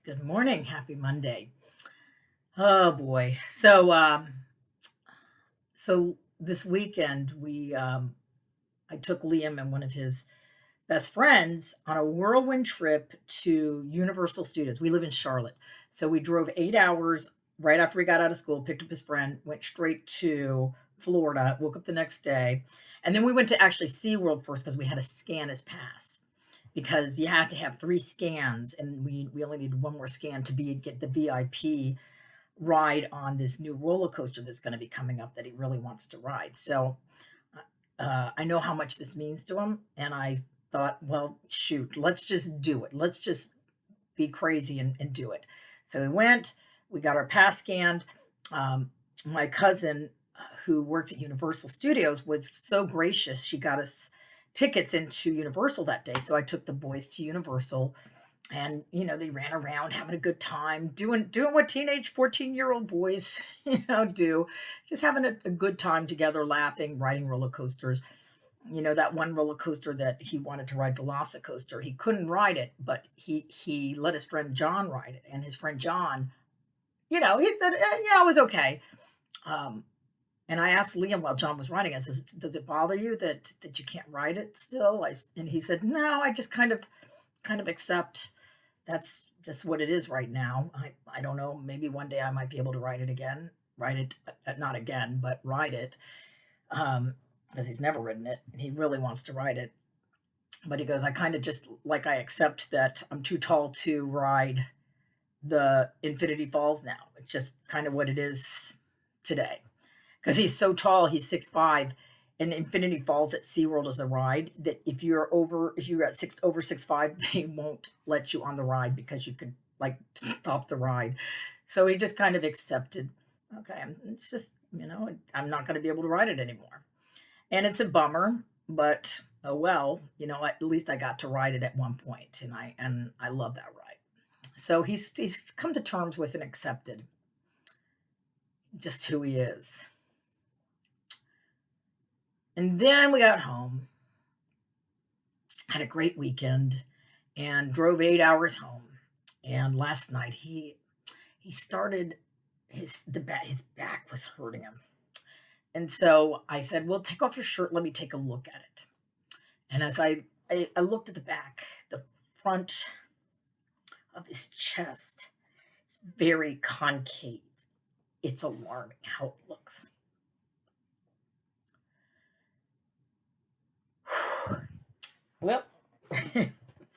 Good morning. Happy Monday. Oh boy. So this weekend I took Liam and one of his best friends on a whirlwind trip to Universal Studios. We live in Charlotte. So we drove 8 hours right after we got out of school, picked up his friend, went straight to Florida, woke up the next day, and then we went to actually SeaWorld first because we had to scan his pass because you have to have 3 scans, and we only need 1 more scan to be get the VIP ride on this new roller coaster that's gonna be coming up that he really wants to ride. So, I know how much this means to him, and I thought, "Well, shoot, let's just do it. Let's just be crazy and do it." So we went, we got our pass scanned. My cousin, who works at Universal Studios, was so gracious. She got us tickets into Universal that day. So I took the boys to Universal, and they ran around having a good time, doing what teenage 14-year-old boys do, just having a good time together, laughing, riding roller coasters. That one roller coaster that he wanted to ride, Velocicoaster, he couldn't ride it, but he let his friend John ride it, and his friend John, he said, yeah, it was okay. Um, and I asked Liam while John was riding, I says, "Does it bother you that you can't ride it still?" And he said, "No, I just kind of accept that's just what it is right now. I don't know, maybe one day I might be able to ride it again, ride it, not again, but ride it." Because he's never ridden it and he really wants to ride it. But he goes, "I kind of just like I accept that I'm too tall to ride the Infinity Falls now. It's just kind of what it is today." Because he's so tall, he's 6'5", and Infinity Falls at SeaWorld is a ride that if you're at over 6'5", they won't let you on the ride because you could like stop the ride. So he just kind of accepted, okay, it's just, I'm not going to be able to ride it anymore. And it's a bummer, but oh well, at least I got to ride it at one point, and I love that ride. So he's come to terms with and accepted just who he is. And then we got home, had a great weekend, and drove 8 hours home. And last night he started his back was hurting him. And so I said, "Well, take off your shirt, let me take a look at it." And as I looked at the back, the front of his chest, it's very concave. It's alarming how it looks. Well,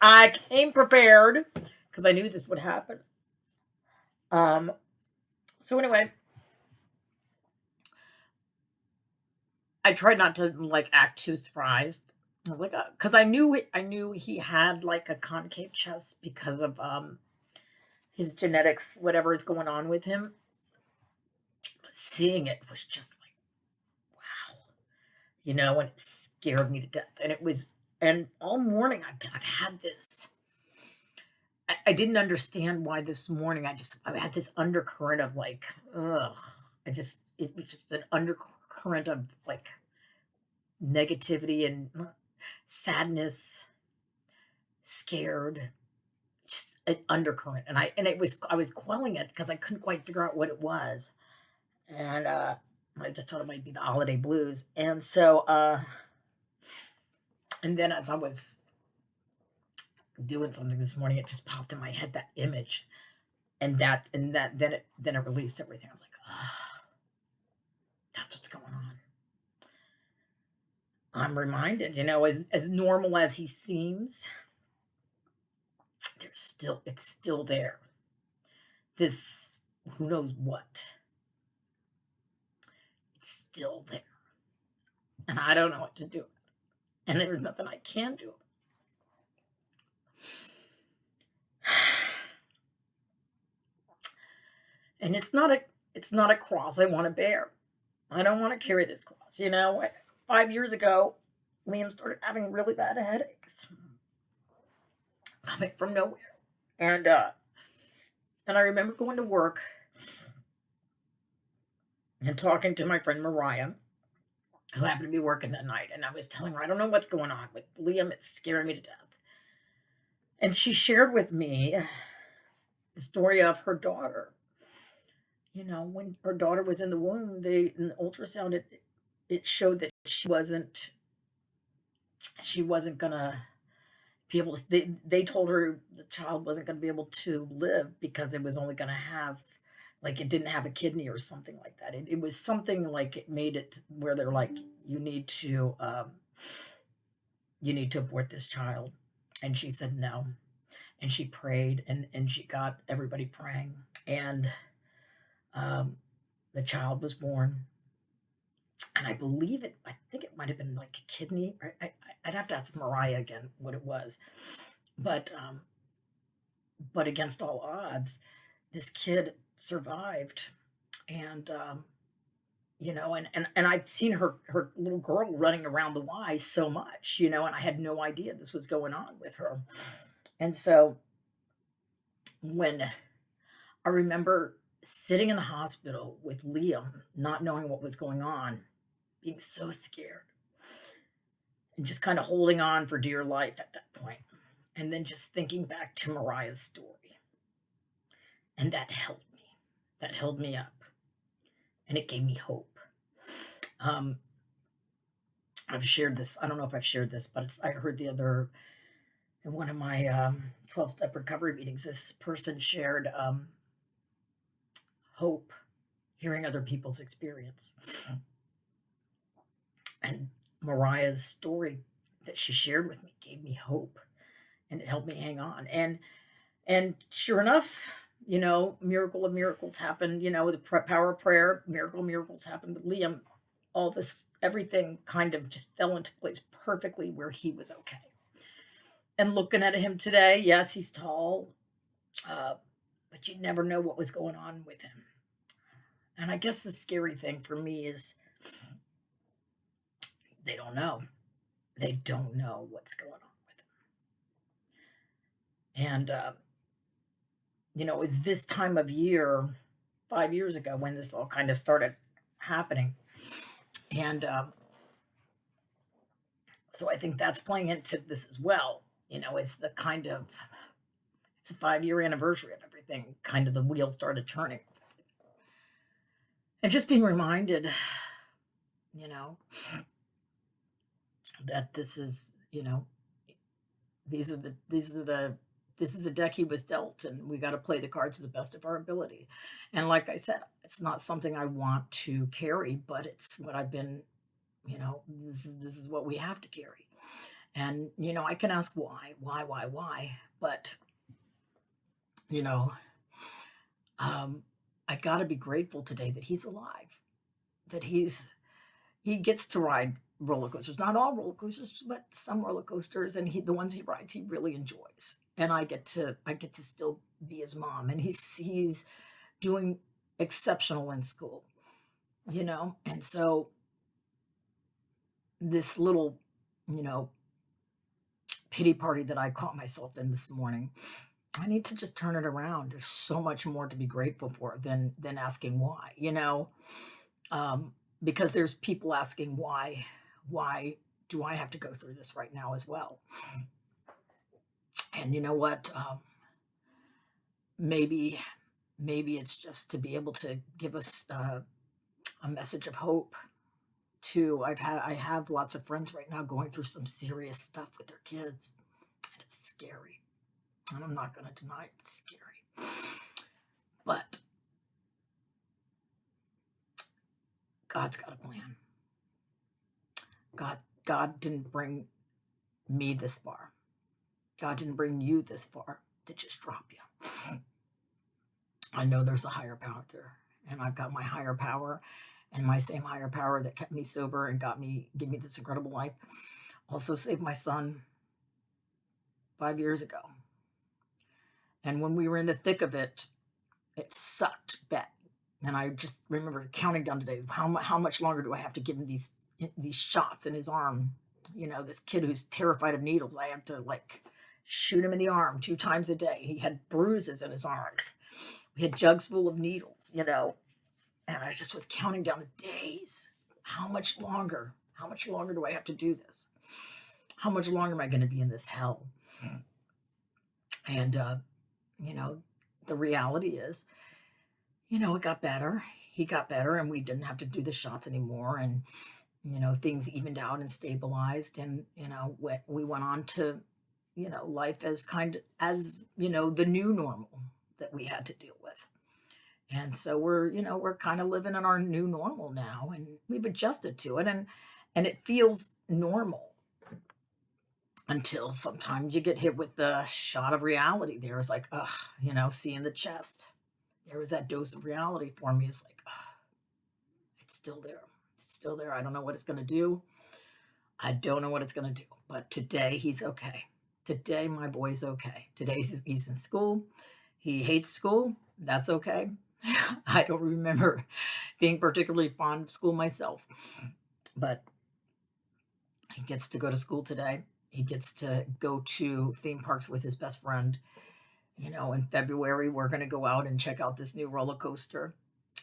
I came prepared because I knew this would happen. Um, so anyway, I tried not to like act too surprised, like because I knew he had like a concave chest because of his genetics, whatever is going on with him. But seeing it was just like, wow, and it scared me to death. And all morning I've had this. I didn't understand why this morning I had this undercurrent of like, ugh. It was just an undercurrent of like negativity and sadness, scared, just an undercurrent. I was quelling it because I couldn't quite figure out what it was. And I just thought it might be the holiday blues. And then as I was doing something this morning, it just popped in my head, that image, then it released everything. I was like, oh, that's what's going on. I'm reminded, as normal as he seems, it's still there. This, who knows what, it's still there, and I don't know what to do, and there's nothing I can do. And it's not a cross I want to bear. I don't want to carry this cross. 5 years ago, Liam started having really bad headaches coming from nowhere, and I remember going to work and talking to my friend Mariah, who happened to be working that night, and I was telling her, "I don't know what's going on with Liam. It's scaring me to death." And she shared with me the story of her daughter. When her daughter was in the womb, in the ultrasound, it showed that she wasn't gonna be able to. They told her the child wasn't gonna be able to live because it was only gonna have, like, it didn't have a kidney or something like that. It was something like it made it where they're like, you need to abort this child, and she said no, and she prayed, and she got everybody praying, and um, the child was born. And I think it might have been like a kidney. I'd have to ask Mariah again what it was. But against all odds, this kid survived. And and I'd seen her little girl running around the Y so much, and I had no idea this was going on with her. And so when I remember sitting in the hospital with Liam, not knowing what was going on, being so scared, and just kind of holding on for dear life at that point. And then just thinking back to Mariah's story. And that helped me. That held me up. And it gave me hope. I've shared this. I don't know if I've shared this, but I heard in one of my 12-step recovery meetings, this person shared hope, hearing other people's experience. And Mariah's story that she shared with me gave me hope, and it helped me hang on. And sure enough, miracle of miracles happened. The power of prayer, miracle of miracles happened with Liam. All this, everything kind of just fell into place perfectly where he was okay. And looking at him today, yes, he's tall, but you never know what was going on with him. And I guess the scary thing for me is they don't know. They don't know what's going on with him. And, it's this time of year, 5 years ago, when this all kind of started happening. And so I think that's playing into this as well. It's a 5-year anniversary of everything. Kind of the wheel started turning. And just being reminded, that this is a deck he was dealt, and we got to play the cards to the best of our ability. And like I said, it's not something I want to carry, but it's what I've been, this is what we have to carry. And, I can ask why, but, I got to be grateful today that he's alive, that he gets to ride roller coasters. Not all roller coasters, but some roller coasters, and the ones he rides, he really enjoys. And I get to still be his mom, and he's doing exceptional in school, And so this little, pity party that I caught myself in this morning, I need to just turn it around. There's so much more to be grateful for than asking why, because there's people asking why do I have to go through this right now as well? And you know what? Maybe it's just to be able to give us a message of hope. I have lots of friends right now going through some serious stuff with their kids, and it's scary. And I'm not going to deny it, it's scary. But God's got a plan. God didn't bring me this far. God didn't bring you this far to just drop you. I know there's a higher power there, and I've got my higher power, and my same higher power that kept me sober and gave me this incredible life also saved my son 5 years ago. And when we were in the thick of it, it sucked bad. And I just remember counting down today, how much longer do I have to give him these shots in his arm? This kid who's terrified of needles, I have to shoot him in the arm 2 times a day. He had bruises in his arms. We had jugs full of needles, and I just was counting down the days. How much longer? How much longer do I have to do this? How much longer am I going to be in this hell? And, the reality is, it got better. He got better and we didn't have to do the shots anymore. And, things evened out and stabilized. And, we went on to, life as the new normal that we had to deal with. And so we're kind of living in our new normal now, and we've adjusted to it, and it feels normal until sometimes you get hit with the shot of reality. There's like, seeing the chest. There was that dose of reality for me. It's like, it's still there. It's still there. I don't know what it's going to do. I don't know what it's going to do. But today he's okay. Today my boy's okay. Today he's in school. He hates school. That's okay. I don't remember being particularly fond of school myself. But he gets to go to school today. He gets to go to theme parks with his best friend. In February, we're going to go out and check out this new roller coaster.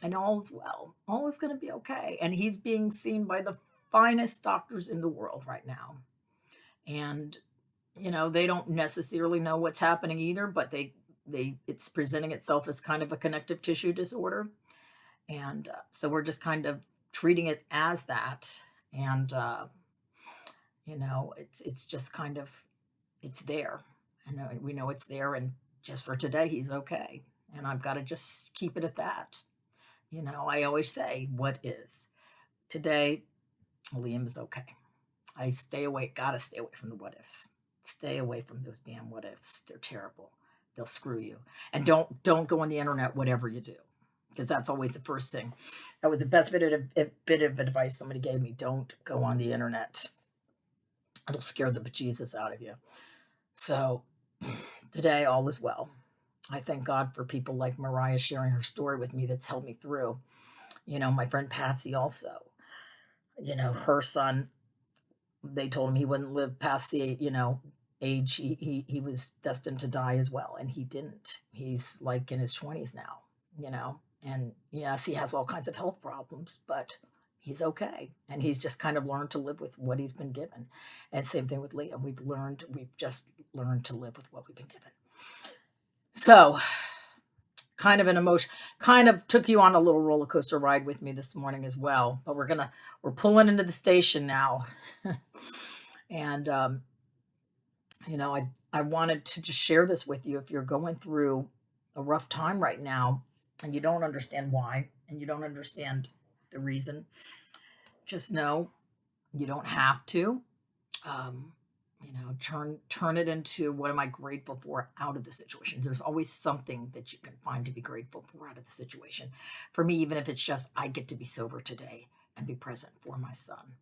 And all is well. All is going to be okay. And he's being seen by the finest doctors in the world right now. And, they don't necessarily know what's happening either, but it's presenting itself as kind of a connective tissue disorder. And so we're just kind of treating it as that. And, it's just kind of, it's there. And we know it's there. And just for today, he's okay. And I've got to just keep it at that. I always say, what is? Today, Liam is okay. I gotta stay away from the what ifs. Stay away from those damn what ifs. They're terrible. They'll screw you. And don't go on the internet, whatever you do, because that's always the first thing. That was the best bit of advice somebody gave me. Don't go on the internet. It'll scare the bejesus out of you. So today, all is well. I thank God for people like Mariah sharing her story with me that's helped me through. My friend Patsy also, her son, they told him he wouldn't live past the, age he was destined to die as well. And he didn't. He's like in his 20s now, and yes, he has all kinds of health problems, but he's okay. And he's just kind of learned to live with what he's been given. And same thing with Liam. We've just learned to live with what we've been given. So kind of an emotion, kind of took you on a little roller coaster ride with me this morning as well, but we're pulling into the station now. And, I wanted to just share this with you. If you're going through a rough time right now and you don't understand why, and you don't understand the reason, just know you don't have to, turn it into what am I grateful for out of the situation. There's always something that you can find to be grateful for out of the situation. For me, even if it's just, I get to be sober today and be present for my son.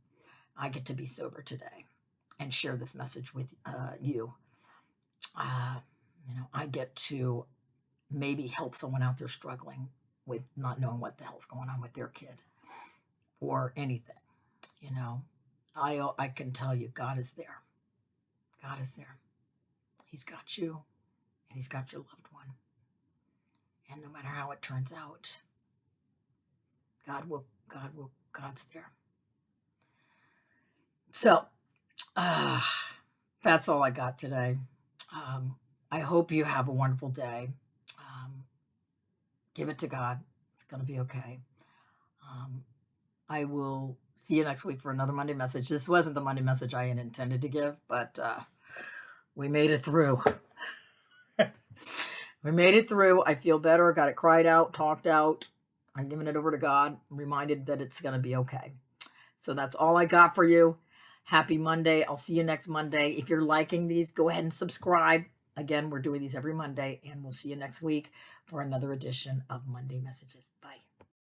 I get to be sober today and share this message with you. I get to maybe help someone out there struggling with not knowing what the hell's going on with their kid or anything. I can tell you, God is there. God is there. He's got you, and he's got your loved one. And no matter how it turns out, God's there. So, that's all I got today. I hope you have a wonderful day. Give it to God. It's going to be okay. I will see you next week for another Monday message. This wasn't the Monday message I had intended to give, but we made it through. We made it through. I feel better. Got it cried out, talked out. I'm giving it over to God. I'm reminded that it's going to be okay. So that's all I got for you. Happy Monday. I'll see you next Monday. If you're liking these, go ahead and subscribe. Again, we're doing these every Monday, and we'll see you next week for another edition of Monday Messages. Bye.